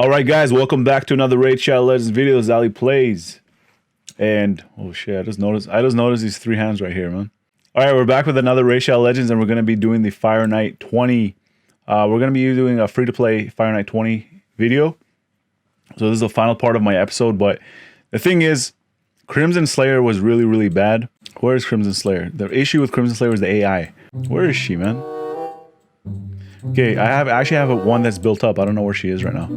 Alright guys, welcome back to another Raid Shadow Legends video. Zali plays. And oh shit, I just noticed these three hands right here, man. Alright, we're back with another Raid Shadow Legends and we're gonna be doing the Fire Knight 20. We're gonna be doing a free-to-play Fire Knight 20 video. So this is the final part of my episode, but the thing is, Crimson Slayer was really bad. Where is Crimson Slayer? The issue with Crimson Slayer is the AI. Where is she, man? Okay, I actually have one that's built up. I don't know where she is right now.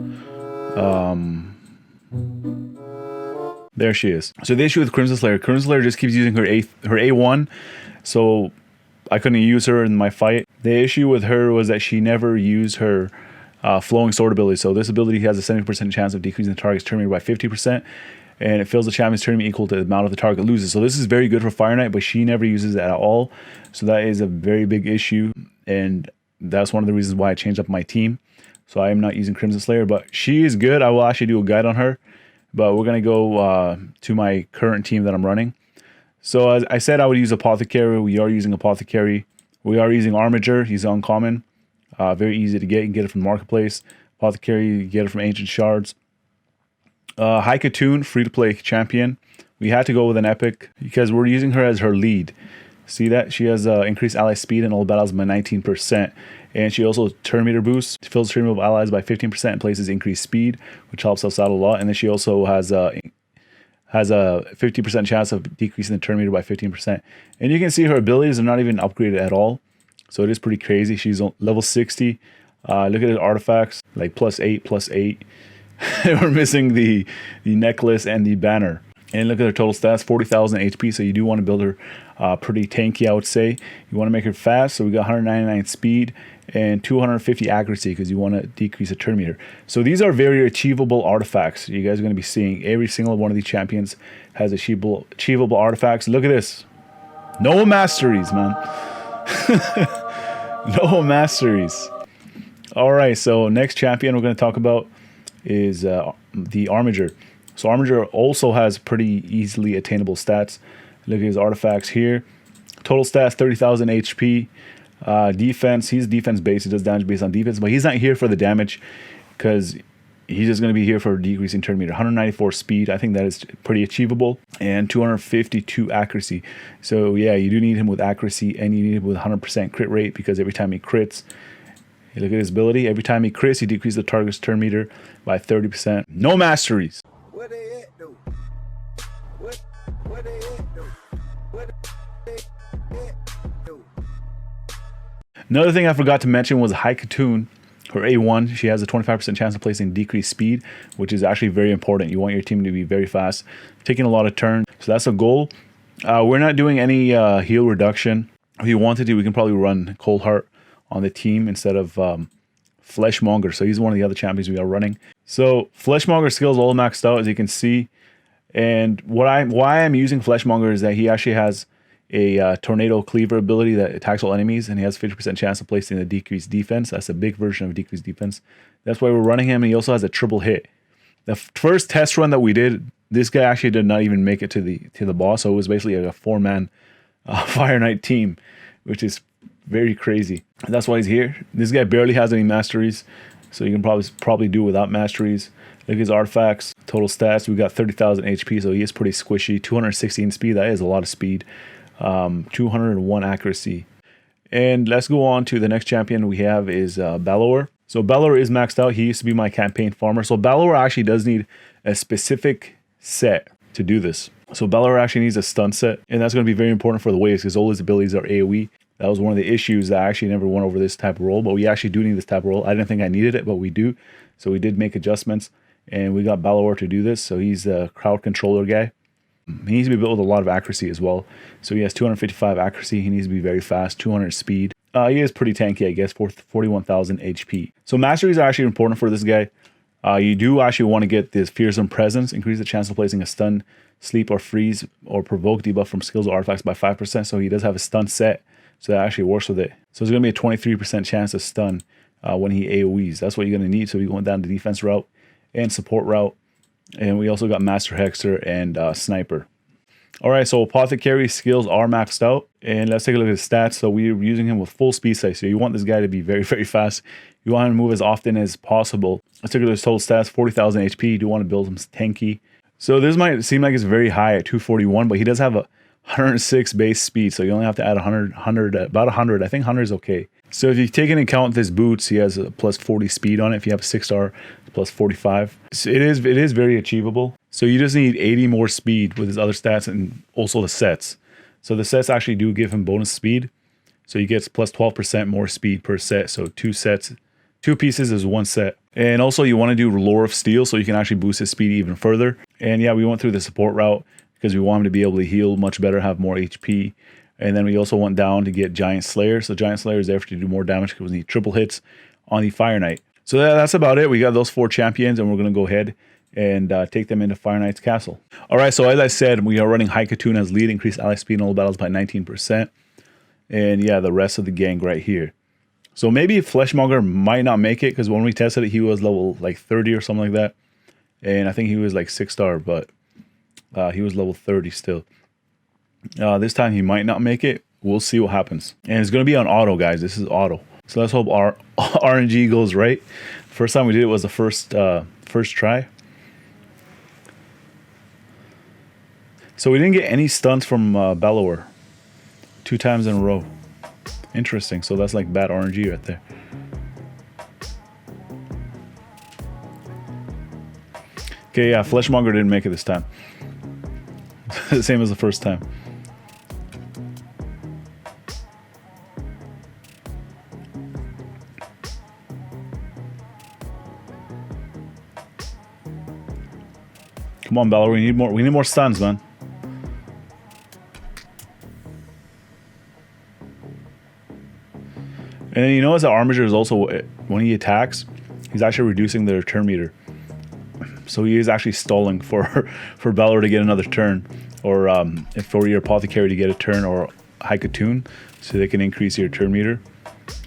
There she is. So the issue with Crimson Slayer just keeps using her A1, so I couldn't use her in my fight. The issue with her was that she never used her flowing sword ability. So this ability has a 70% chance of decreasing the target's turn meter by 50%, and it fills the champion's turn meter equal to the amount of the target loses. So this is very good for Fire Knight, but she never uses it at all. So that is a very big issue, and that's one of the reasons why I changed up my team. So I am not using Crimson Slayer, but she is good. I will actually do a guide on her, but we're going to go to my current team that I'm running. So as I said, I would use Apothecary. We are using Apothecary. We are using Armiger. He's uncommon. Very easy to get. You can get it from Marketplace. Apothecary, you get it from Ancient Shards. High Khatun, free-to-play champion. We had to go with an epic because we're using her as her lead. See that? She has increased ally speed in all battles by 19%. And she also turn meter boosts, fills the turn meter of allies by 15% and places increased speed, which helps us out a lot. And then she also has a 50% chance of decreasing the turn meter by 15%. And you can see her abilities are not even upgraded at all. So it is pretty crazy. She's on level 60. Look at her artifacts, like +8. We're missing the necklace and the banner. And look at her total stats, 40,000 HP, so you do want to build her pretty tanky, I would say. You want to make her fast, so we got 199 speed and 250 accuracy because you want to decrease the turn meter. So these are very achievable artifacts. You guys are going to be seeing every single one of these champions has achievable artifacts. Look at this. No masteries, man. No masteries. Alright, so next champion we're going to talk about is the Armiger. So Armiger also has pretty easily attainable stats. Look at his artifacts here. Total stats, 30,000 HP. Defense, he's defense based. He does damage based on defense, but he's not here for the damage because he's just going to be here for decreasing turn meter. 194 speed, I think that is pretty achievable. And 252 accuracy. So yeah, you do need him with accuracy and you need him with 100% crit rate because every time he crits, look at his ability. Every time he crits, he decreases the target's turn meter by 30%. No masteries. What they at though? What they at though? What they at though? Another thing I forgot to mention was High Khatun, her A1. She has a 25% chance of placing decreased speed, which is actually very important. You want your team to be very fast, taking a lot of turns. So that's a goal. We're not doing any heal reduction. If you wanted to, we can probably run Cold Heart on the team instead of Fleshmonger. So he's one of the other champions we are running. So Fleshmonger skills all maxed out, as you can see. And why I'm using Fleshmonger is that he actually has a tornado cleaver ability that attacks all enemies, and he has 50% chance of placing a decreased defense. That's a big version of decreased defense. That's why we're running him. And he also has a triple hit. The first test run that we did, this guy actually did not even make it to the boss. So it was basically a 4-man Fire Knight team, which is very crazy. And that's why he's here. This guy barely has any masteries, so you can probably do without masteries. Look at his artifacts, total stats. We got 30,000 HP, so he is pretty squishy. 216 speed, that is a lot of speed. 201 accuracy. And let's go on to the next champion we have is Balor. So Balor is maxed out. He used to be my campaign farmer. So Balor actually does need a specific set to do this. So Balor actually needs a stun set, and that's going to be very important for the waves because all his abilities are AoE. That was one of the issues that I actually never went over this type of role, but we actually do need this type of role. I didn't think I needed it, but we do. So we did make adjustments, and we got Balor to do this. So he's a crowd controller guy. He needs to be built with a lot of accuracy as well. So he has 255 accuracy. He needs to be very fast, 200 speed. He is pretty tanky, I guess, for 41,000 HP. So masteries are actually important for this guy. You do actually want to get this fearsome presence, increase the chance of placing a stun, sleep, or freeze, or provoke debuff from skills or artifacts by 5%. So he does have a stun set. So that actually works with it. So there's going to be a 23% chance of stun when he AoEs. That's what you're going to need. So we're going down the defense route and support route. And we also got Master Hexer and Sniper. All right, so Apothecary skills are maxed out. And let's take a look at his stats. So we're using him with full speed size. So you want this guy to be very, very fast. You want him to move as often as possible. Let's take a look at his total stats, 40,000 HP. You do want to build him tanky. So this might seem like it's very high at 241, but he does have a 106 base speed. So you only have to add 100, about 100. I think 100 is okay. So if you take into account his boots, he has a plus 40 speed on it. If you have a 6-star, plus 45. So it is very achievable. So you just need 80 more speed with his other stats and also the sets. So the sets actually do give him bonus speed. So he gets plus 12% more speed per set. So 2 sets, 2 pieces is 1 set. And also you want to do Lore of Steel so you can actually boost his speed even further. And yeah, we went through the support route because we want him to be able to heal much better, have more HP. And then we also went down to get Giant Slayer. So Giant Slayer is there to do more damage because we need triple hits on the Fire Knight. So that's about it. We got those 4 champions and we're going to go ahead and take them into Fire Knight's castle. All right, so as I said, we are running High Khatun as lead, increase ally speed in all battles by 19%. And yeah, the rest of the gang right here. So maybe Fleshmonger might not make it because when we tested it, he was level like 30 or something like that. And I think he was like 6-star, but he was level 30 still. This time he might not make it. We'll see what happens. And it's going to be on auto, guys. This is auto. So let's hope our RNG goes right. First time we did it was the first try. So we didn't get any stunts from Bellower 2 times in a row. Interesting. So that's like bad RNG right there. Okay, yeah, Fleshmonger didn't make it this time. Same as the first time. Come on, Bellower, we need more stuns, man. And then you notice that Armiger is also, when he attacks, he's actually reducing the return meter. So he is actually stalling for Bellower to get another turn, or if for your Apothecary to get a turn, or High Khatun, so they can increase your turn meter,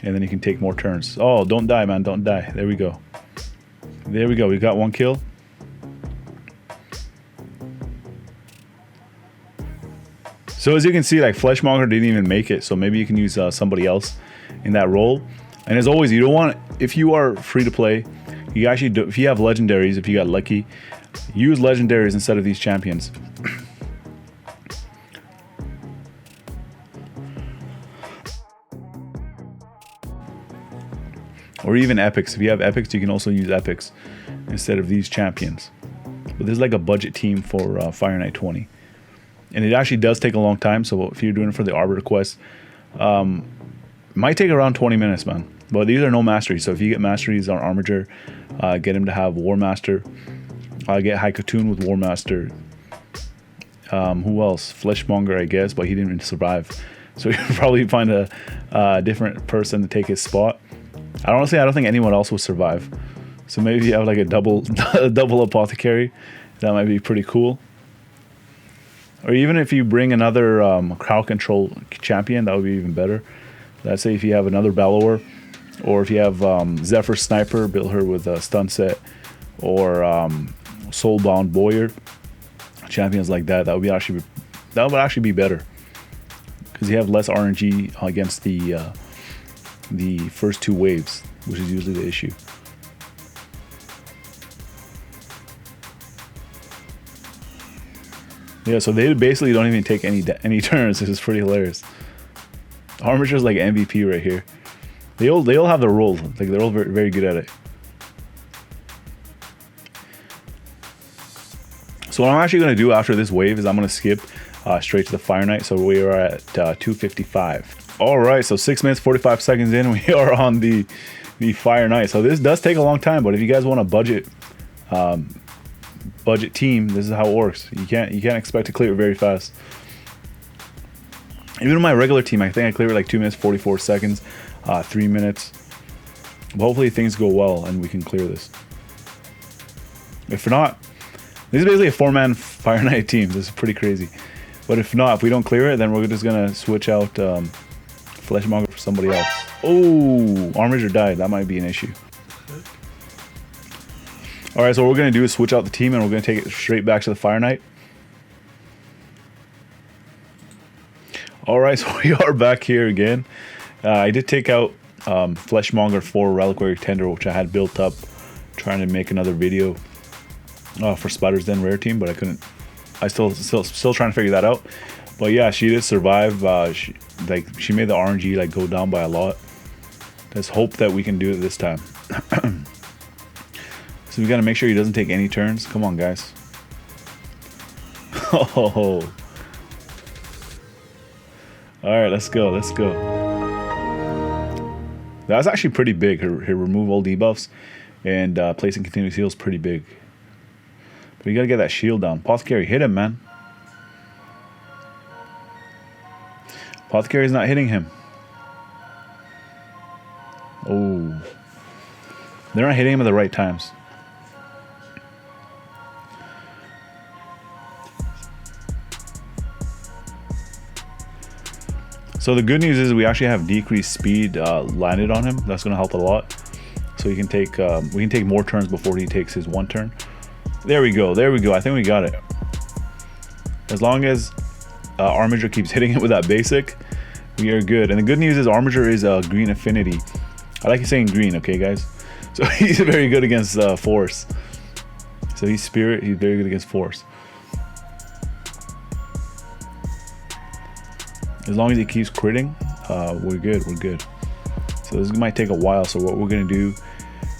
and then you can take more turns. Oh, don't die, man, don't die. There we go. There we go, we got 1 kill. So as you can see, like Fleshmonger didn't even make it, so maybe you can use somebody else in that role. And as always, you don't want, if you are free to play, you actually do, if you have legendaries, if you got lucky, use legendaries instead of these champions. Or even epics. If you have epics, you can also use epics instead of these champions. But this is like a budget team for Fire Knight 20. And it actually does take a long time, so if you're doing it for the Arbiter quest, might take around 20 minutes, man. But these are no masteries, so if you get masteries on Armiger, get him to have War Master. Get High Khatun with War Master. Who else? Fleshmonger, I guess, but he didn't even survive. So you probably find a different person to take his spot. I don't think anyone else will survive. So maybe you have like a double Apothecary. That might be pretty cool. Or even if you bring another crowd control champion, that would be even better. Let's say if you have another Bellower, or if you have Zephyr Sniper, build her with a stun set, or Soulbound Boyar, champions like that. That would actually be better because you have less RNG against the first 2 waves, which is usually the issue. Yeah, so they basically don't even take any turns. This is pretty hilarious. Armiger's like MVP right here. They all have their roles. Like they're all very, very good at it. So what I'm actually going to do after this wave is I'm going to skip straight to the Fire Knight. So we are at 255. All right, so 6 minutes 45 seconds in, we are on the Fire Knight. So this does take a long time, but if you guys want a budget team, this is how it works. You can't expect to clear it very fast. Even my regular team, I think I cleared it like 2 minutes 44 seconds, 3 minutes. But hopefully things go well and we can clear this. If not, this is basically a 4-man Fire Knight team. This is pretty crazy. But if not, if we don't clear it, then we're just gonna switch out Fleshmonger for somebody else. Oh, Armiger died. That might be an issue. All right, so what we're going to do is switch out the team and we're going to take it straight back to the Fire Knight. All right, so we are back here again. I did take out Fleshmonger 4 Reliquary Tender, which I had built up, trying to make another video for Spiders Den Rare Team, but I couldn't. I still trying to figure that out. But yeah, she did survive. She made the RNG like go down by a lot. Let's hope that we can do it this time. So we gotta make sure he doesn't take any turns. Come on, guys. Oh. All right, let's go. Let's go. That was actually pretty big. Her remove all debuffs and placing continuous heals pretty big. But you gotta get that shield down. Apothecary, hit him, man. Apothecary's not hitting him. Oh. They're not hitting him at the right times. So the good news is we actually have decreased speed landed on him. That's going to help a lot. So he can take we can take more turns before he takes his one turn. There we go. There we go. I think we got it. As long as Armiger keeps hitting it with that basic, we are good. And the good news is Armiger is a green affinity. I like saying green, okay, guys? So he's very good against force. So he's spirit. He's very good against force. As long as he keeps critting, we're good. We're good. So this might take a while. So what we're gonna do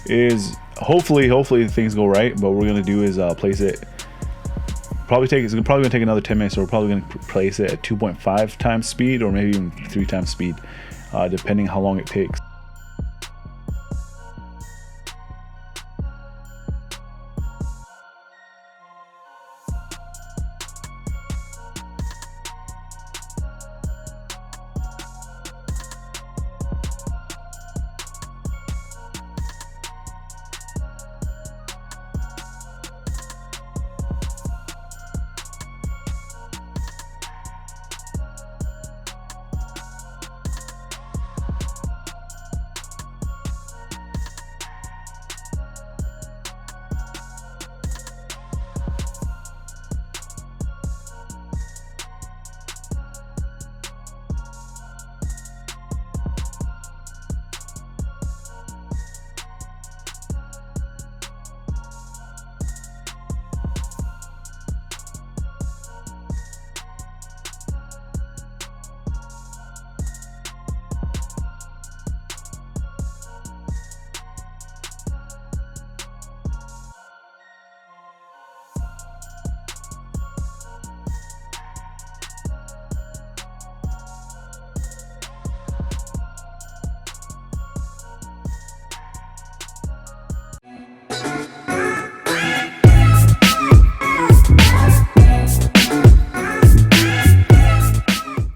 is hopefully things go right. But what we're gonna do is place it. It's probably gonna take another 10 minutes. So we're probably gonna place it at 2.5 times speed, or maybe even 3 times speed, depending how long it takes.